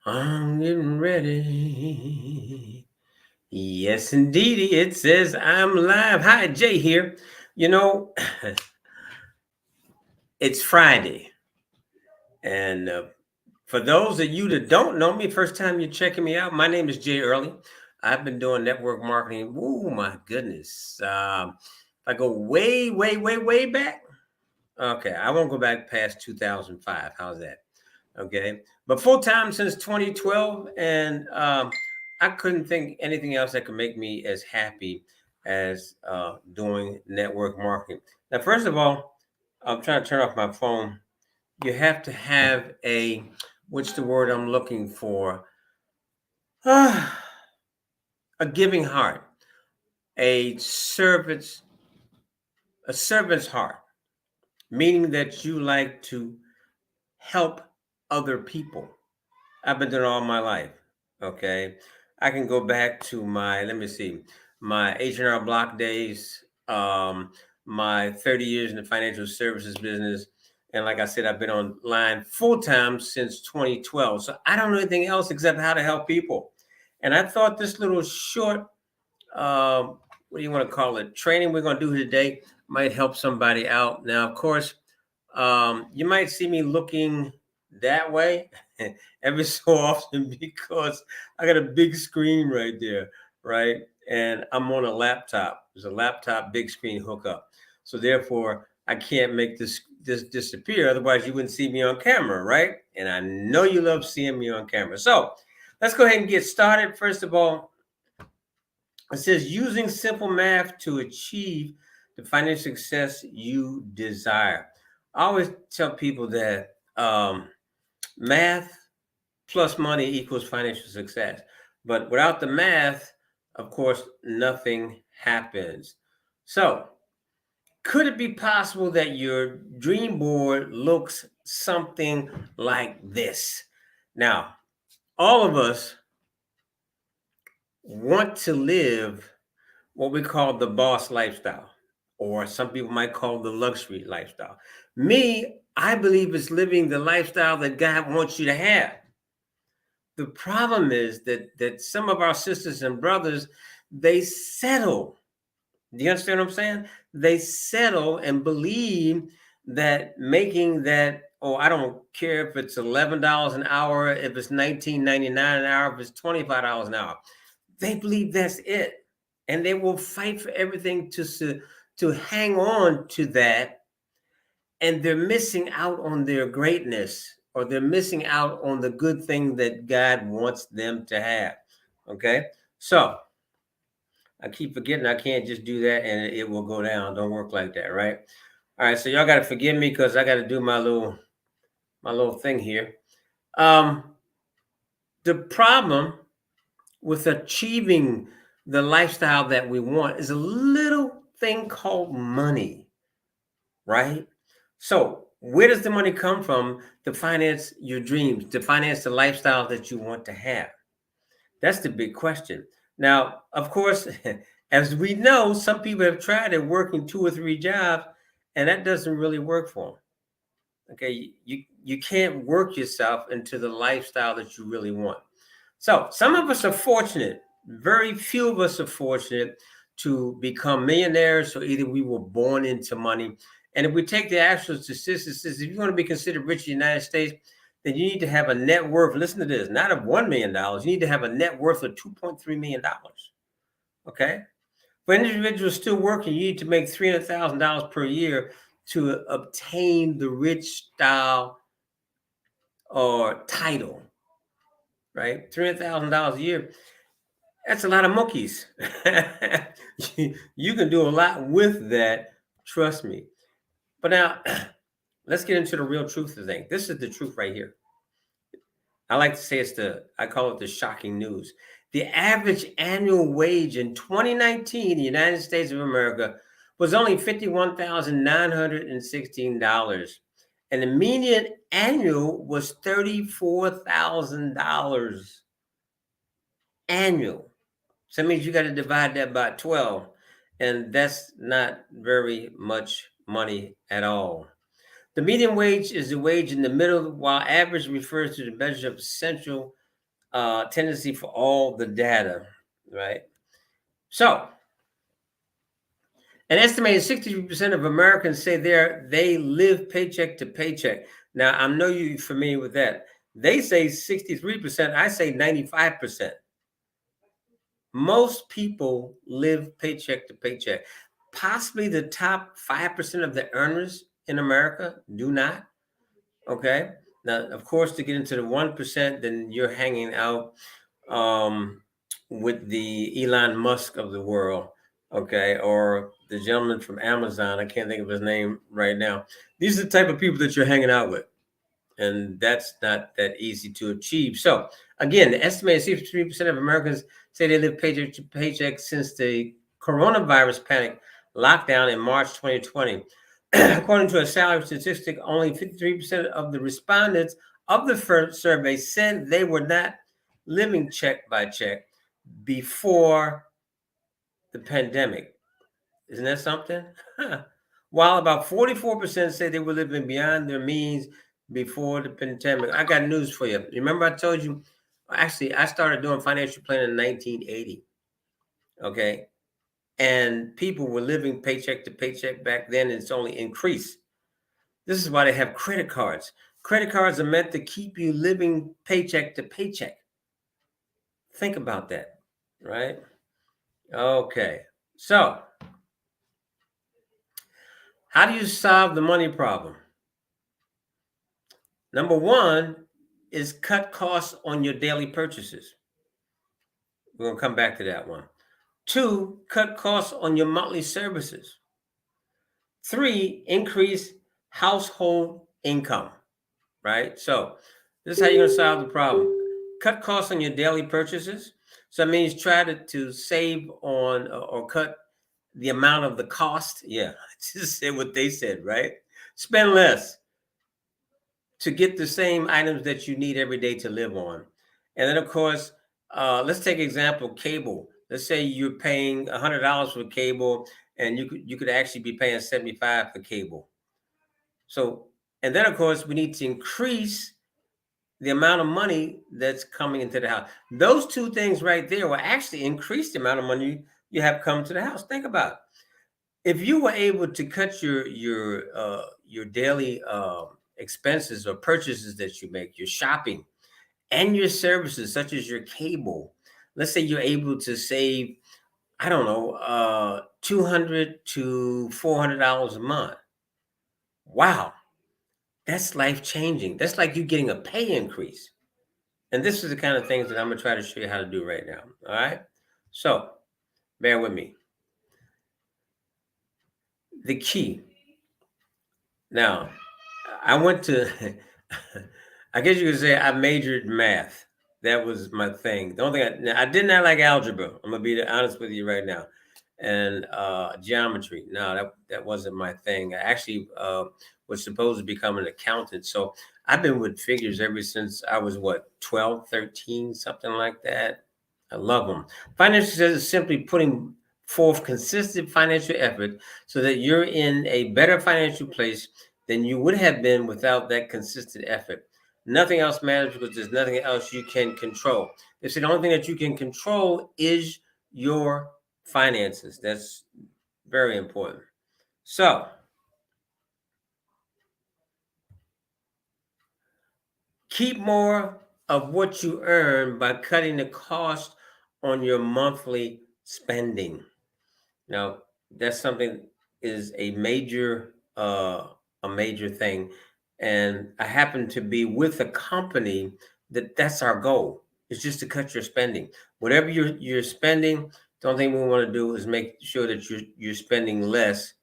I'm getting ready. Yes, indeedy. It says I'm live. Hi, Jay here. You know, it's Friday. And for those of you that don't know me, first time you're checking me out, my name is Jay Early. I've been doing network marketing. Oh, my goodness. If I go way, way, way, way back, okay, I won't go back past 2005. How's that? Okay, but full time since 2012, and I couldn't think anything else that could make me as happy as doing network marketing. Now, first of all, I'm trying to turn off my phone. You have to have a, what's the word I'm looking for? A giving heart, a servant's a servant's heart, meaning that you like to help other people. I've been doing it all my life. Okay. I can go back to my, let me see, my H&R Block days, my 30 years in the financial services business. And like I said, I've been online full time since 2012. So I don't know anything else except how to help people. And I thought this little short, what do you want to call it, training we're going to do today might help somebody out. Now, of course, you might see me looking that way every so often because I got a big screen right there, right? And I'm on a laptop. There's a laptop big screen hookup. So therefore, I can't make this disappear. Otherwise, you wouldn't see me on camera, right? And I know you love seeing me on camera. So let's go ahead and get started. First of all, it says using simple math to achieve the financial success you desire. I always tell people that math plus money equals financial success. But without the math, of course, nothing happens. So, could it be possible that your dream board looks something like this? Now, all of us want to live what we call the boss lifestyle, or some people might call the luxury lifestyle. Me, I believe it's living the lifestyle that God wants you to have. The problem is that some of our sisters and brothers, they settle. Do you understand what I'm saying? They settle and believe that making that, oh, I don't care if it's $11 an hour, if it's $19.99 an hour, if it's $25 an hour. They believe that's it. And they will fight for everything to hang on to that, and they're missing out on their greatness, or they're missing out on the good thing that God wants them to have. Okay. So I keep forgetting I can't just do that and it will go down. Don't work like that, right? All right. So y'all got to forgive me because I got to do my little thing here. Um, the problem with achieving the lifestyle that we want is a little thing called money, right? So, where does the money come from to finance your dreams, to finance the lifestyle that you want to have? That's the big question. Now, of course, as we know, some people have tried it working two or three jobs, and that doesn't really work for them. Okay, you can't work yourself into the lifestyle that you really want. So, some of us are fortunate. Very few of us are fortunate to become millionaires. So either we were born into money, and if we take the actual statistics, if you want to be considered rich in the United States, then you need to have a net worth. Listen to this: not of $1 million. You need to have a net worth of $2.3 million. Okay. For individuals still working, you need to make $300,000 per year to obtain the rich style or title. Right, $300,000 a year. That's a lot of monkeys. You can do a lot with that. Trust me. But now, let's get into the real truth of the thing. This is the truth right here. I like to say I call it the shocking news. The average annual wage in 2019 in the United States of America was only $51,916. And the median annual was $34,000 annual. So that means you got to divide that by 12. And that's not very much money at all. The median wage is the wage in the middle, while average refers to the measure of essential tendency for all the data, right? So, an estimated 63% of Americans say they live paycheck to paycheck. Now, I know you're familiar with that. They say 63%, I say 95%. Most people live paycheck to paycheck. Possibly the top 5% of the earners in America do not. Okay. Now, of course, to get into the 1%, then you're hanging out um, with the Elon Musk of the world. Okay. Or the gentleman from Amazon. I can't think of his name right now. These are the type of people that you're hanging out with. And that's not that easy to achieve. So, again, the estimated 63% of Americans say they live paycheck to paycheck since the coronavirus panic lockdown in March 2020. According to a salary statistic, only 53% of the respondents of the first survey said they were not living check by check before the pandemic. Isn't that something? While about 44% say they were living beyond their means before the pandemic. I got news for you. Remember, I told you, actually, I started doing financial planning in 1980. Okay. And people were living paycheck to paycheck back then, and it's only increased. This is why they have credit cards. Credit cards are meant to keep you living paycheck to paycheck. Think about that, right? Okay. So, how do you solve the money problem? Number one is cut costs on your daily purchases. We're going to come back to that one. Two, cut costs on your monthly services. Three, increase household income, right? So this is how you're going to solve the problem. Cut costs on your daily purchases. So that means try to save on or cut the amount of the cost. Yeah, I just said what they said, right? Spend less to get the same items that you need every day to live on. And then, of course, let's take example cable. Let's say you're paying $100 for cable, and you could actually be paying 75 for cable. So, and then of course, we need to increase the amount of money that's coming into the house. Those two things right there will actually increase the amount of money you have come to the house. Think about it. If you were able to cut your daily expenses or purchases that you make, your shopping and your services, such as your cable, let's say you're able to save, I don't know, $200 to $400 a month. Wow, that's life changing. That's like you getting a pay increase. And this is the kind of things that I'm gonna try to show you how to do right now. All right. So bear with me. The key. Now, I went to, I guess you could say I majored in math. That was my thing. The only thing I did not like algebra. I'm gonna be honest with you right now, and geometry. No, that wasn't my thing. I actually was supposed to become an accountant. So I've been with figures ever since I was what 12, 13, something like that. I love them. Financial success is simply putting forth consistent financial effort so that you're in a better financial place than you would have been without that consistent effort. Nothing else matters because there's nothing else you can control. They say the only thing that you can control is your finances. That's very important. So, keep more of what you earn by cutting the cost on your monthly spending. Now, that's something is a major thing. And I happen to be with a company that's our goal. It's just to cut your spending. Whatever you're spending, the only thing we want to do is make sure that you're spending less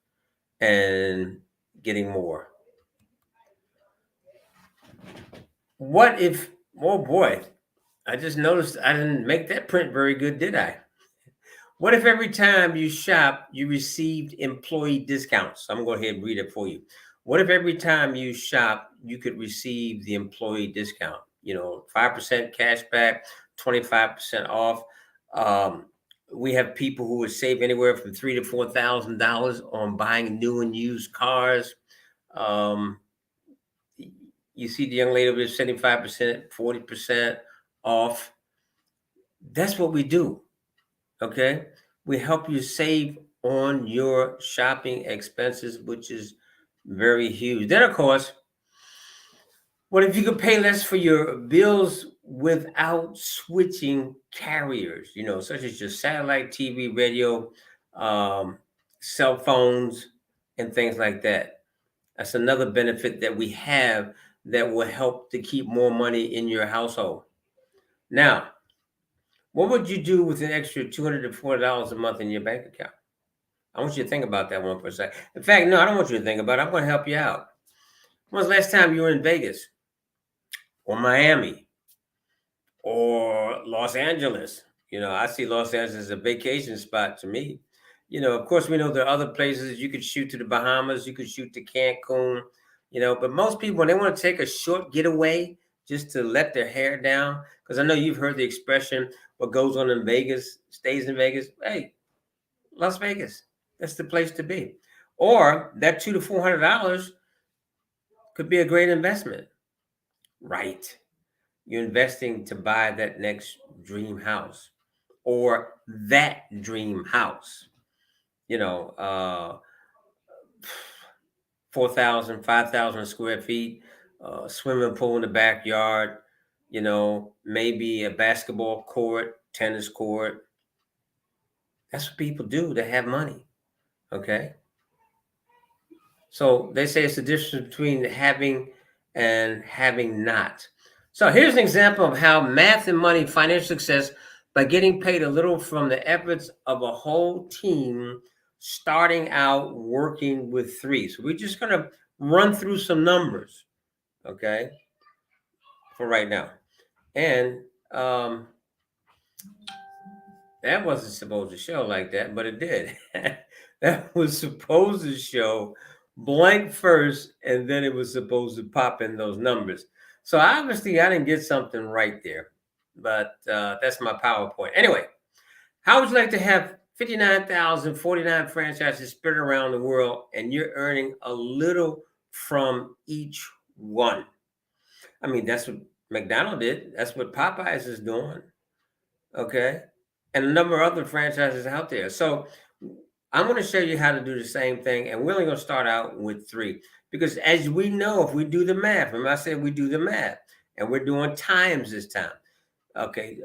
and getting more. What if, oh boy, I just noticed I didn't make that print very good, did I? What if every time you shop, you received employee discounts? I'm going to go ahead and read it for you. What if every time you shop, you could receive the employee discount? 5% cash back, 25% off. Um, we have people who would save anywhere from $3,000 to $4,000 on buying new and used cars. Um, you see the young lady over there, 75%, 40% off. That's what we do. Okay. We help you save on your shopping expenses, which is very huge. Then, of course, what if you could pay less for your bills without switching carriers, such as your satellite TV, radio, um, cell phones, and things like that? That's another benefit that we have that will help to keep more money in your household. Now, what would you do with an extra $240 a month in your bank account? I want you to think about that one for a second. In fact, no, I don't want you to think about it. I'm going to help you out. When was the last time you were in Vegas or Miami or Los Angeles? I see Los Angeles as a vacation spot to me. Of course, we know there are other places you could shoot to the Bahamas, you could shoot to Cancun, but most people, when they want to take a short getaway just to let their hair down, because I know you've heard the expression, what goes on in Vegas stays in Vegas. Hey, Las Vegas, that's the place to be. Or that $200 to $400 could be a great investment, right? You're investing to buy that next dream house or that dream house. You know, uh, 4,000, 5,000 square feet, swimming pool in the backyard, maybe a basketball court, tennis court. That's what people do to have money. Okay. So they say it's the difference between having and having not. So here's an example of how math and money financial success by getting paid a little from the efforts of a whole team starting out working with three. So we're just going to run through some numbers, okay, for right now. And um, that wasn't supposed to show like that, but it did. That was supposed to show blank first, and then it was supposed to pop in those numbers. So obviously, I didn't get something right there, but that's my PowerPoint. Anyway, how would you like to have 59,049 franchises spread around the world, and you're earning a little from each one? I mean, that's what McDonald's did. That's what Popeyes is doing. Okay. And a number of other franchises out there. So I'm going to show you how to do the same thing. And we're only going to start out with three. Because as we know, if we do the math, remember I said we do the math, and we're doing times this time. Okay.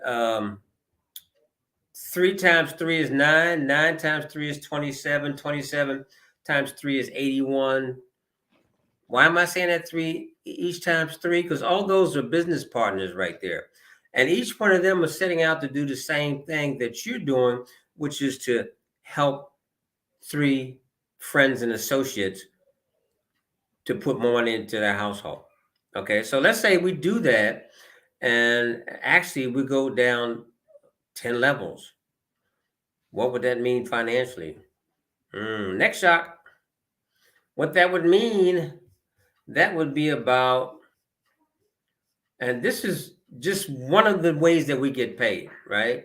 3 times 3 is 9. 9 times 3 is 27. 27 times 3 is 81. Why am I saying that each times 3? Because all those are business partners right there. And each one of them is setting out to do the same thing that you're doing, which is to help 3 friends and associates to put more money into their household. Okay, so let's say we do that, and actually we go down 10 levels. What would that mean financially? Next shot. What that would mean, that would be about, and this is just one of the ways that we get paid, right?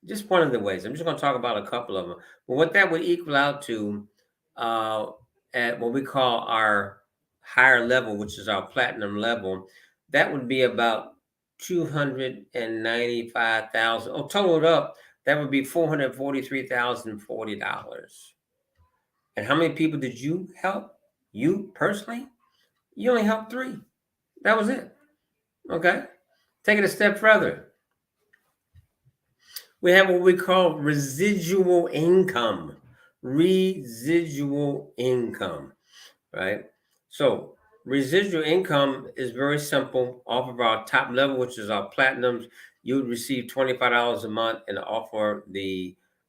Just one of the ways. I'm just going to talk about a couple of them. But what that would equal out to uh, at what we call our higher level, which is our platinum level, that would be about 295,000. Oh, totaled up, that would be $443,040. And how many people did you help? You personally? You only helped 3. That was it. Okay. Take it a step further. We have what we call residual income. Residual income, right? So residual income is very simple. Off of our top level, which is our platinums, you would receive $25 a month, and offer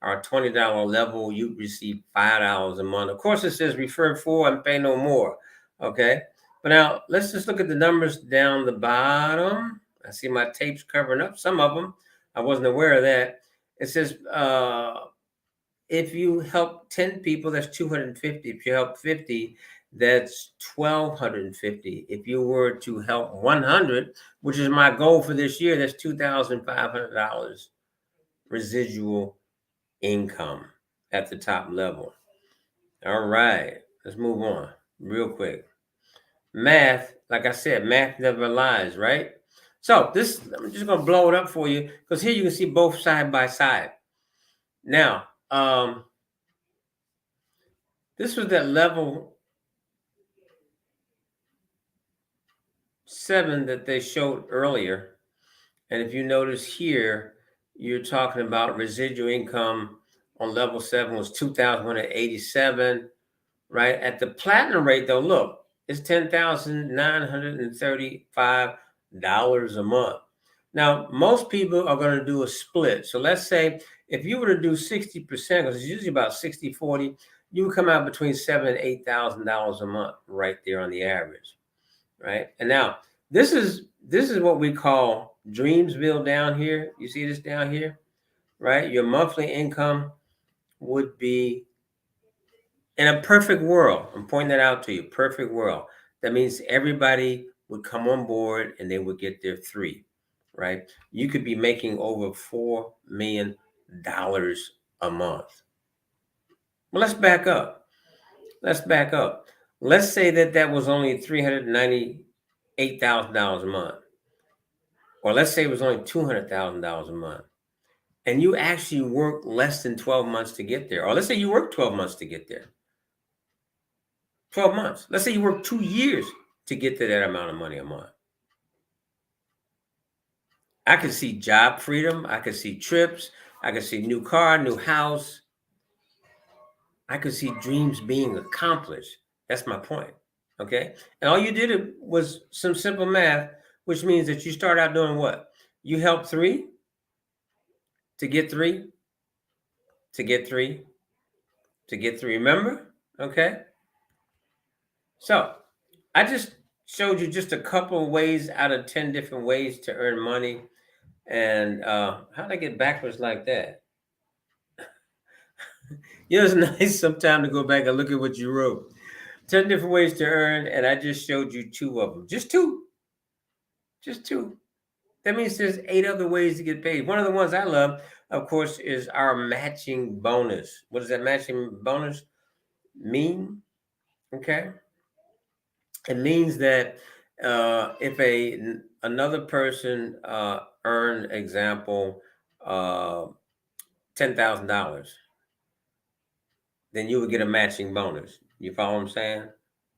our $20 level, you'd receive $5 a month. Of course, it says refer for and pay no more. Okay. But now let's just look at the numbers down the bottom. I see my tapes covering up some of them. I wasn't aware of that. It says if you help 10 people, that's 250. If you help 50, that's 1,250. If you were to help 100, which is my goal for this year, that's $2,500 residual income at the top level. All right, let's move on real quick. Math, like I said, math never lies, right? So this, I'm just going to blow it up for you because here you can see both side by side. Now, this was that level 7 that they showed earlier. And if you notice here, you're talking about residual income on level 7 was 2,187, right? At the platinum rate, though, look, it's $10,935 a month. Now, most people are going to do a split. So let's say if you were to do 60%, because it's usually about 60-40, you would come out between $7,000 and $8,000 a month right there on the average, right? And now this is what we call Dreamsville down here. You see this down here, right? Your monthly income would be, in a perfect world, I'm pointing that out to you, perfect world. That means everybody would come on board and they would get their 3, right? You could be making over $4 million a month. Well, let's back up. Let's say that was only $398,000 a month. Or let's say it was only $200,000 a month. And you actually work less than 12 months to get there. Or let's say you work 12 months to get there. 12 months. Let's say you work 2 years to get to that amount of money a month. I could see job freedom. I could see trips. I could see new car, new house. I could see dreams being accomplished. That's my point. Okay. And all you did was some simple math, which means that you start out doing what? You help 3 to get 3 to get 3 to get 3. Remember? Okay. So I just showed you just a couple of ways out of 10 different ways to earn money. And how'd I get backwards like that? It's nice sometimes to go back and look at what you wrote. 10 different ways to earn, and I just showed you 2 of them. Just 2. Just 2. That means there's 8 other ways to get paid. One of the ones I love, of course, is our matching bonus. What does that matching bonus mean? Okay. It means that if another person earned, example, $10,000, then you would get a matching bonus. You follow what I'm saying?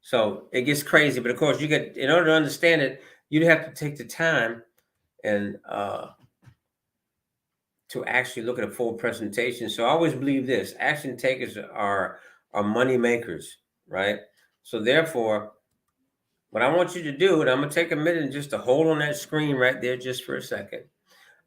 So it gets crazy, but of course, in order to understand it, you'd have to take the time and to actually look at a full presentation. So I always believe this: action takers are money makers, right? So therefore, what I want you to do, and I'm gonna take a minute just to hold on that screen right there just for a second.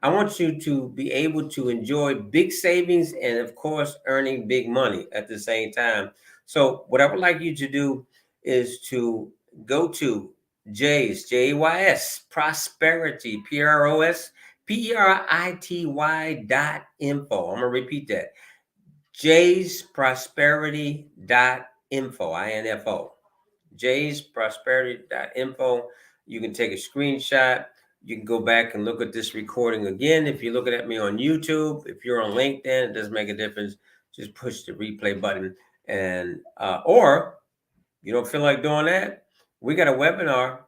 I want you to be able to enjoy big savings and, of course, earning big money at the same time. So what I would like you to do is to go to Jays, Prosperity, PROSPERITY.info. I'm going to repeat that. Jaysprosperity.info, INFO. Jaysprosperity.info. You can take a screenshot. You can go back and look at this recording again. If you're looking at me on YouTube, if you're on LinkedIn, it doesn't make a difference. Just push the replay button. And or you don't feel like doing that, we got a webinar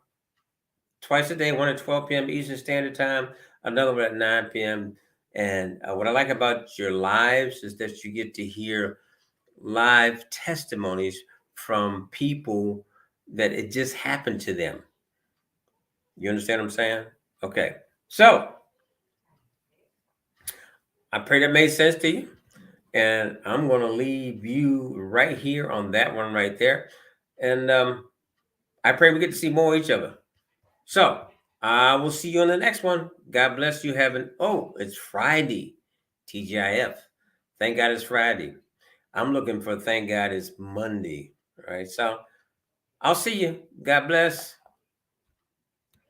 twice a day, one at 12 p.m. Eastern Standard Time, another one at 9 p.m. And what I like about your lives is that you get to hear live testimonies from people that it just happened to them. You understand what I'm saying? Okay. So I pray that made sense to you. And I'm going to leave you right here on that one right there. And I pray we get to see more of each other. So I will see you on the next one. God bless you. It's Friday. TGIF. Thank God it's Friday. I'm looking for thank God it's Monday. All right. So I'll see you. God bless.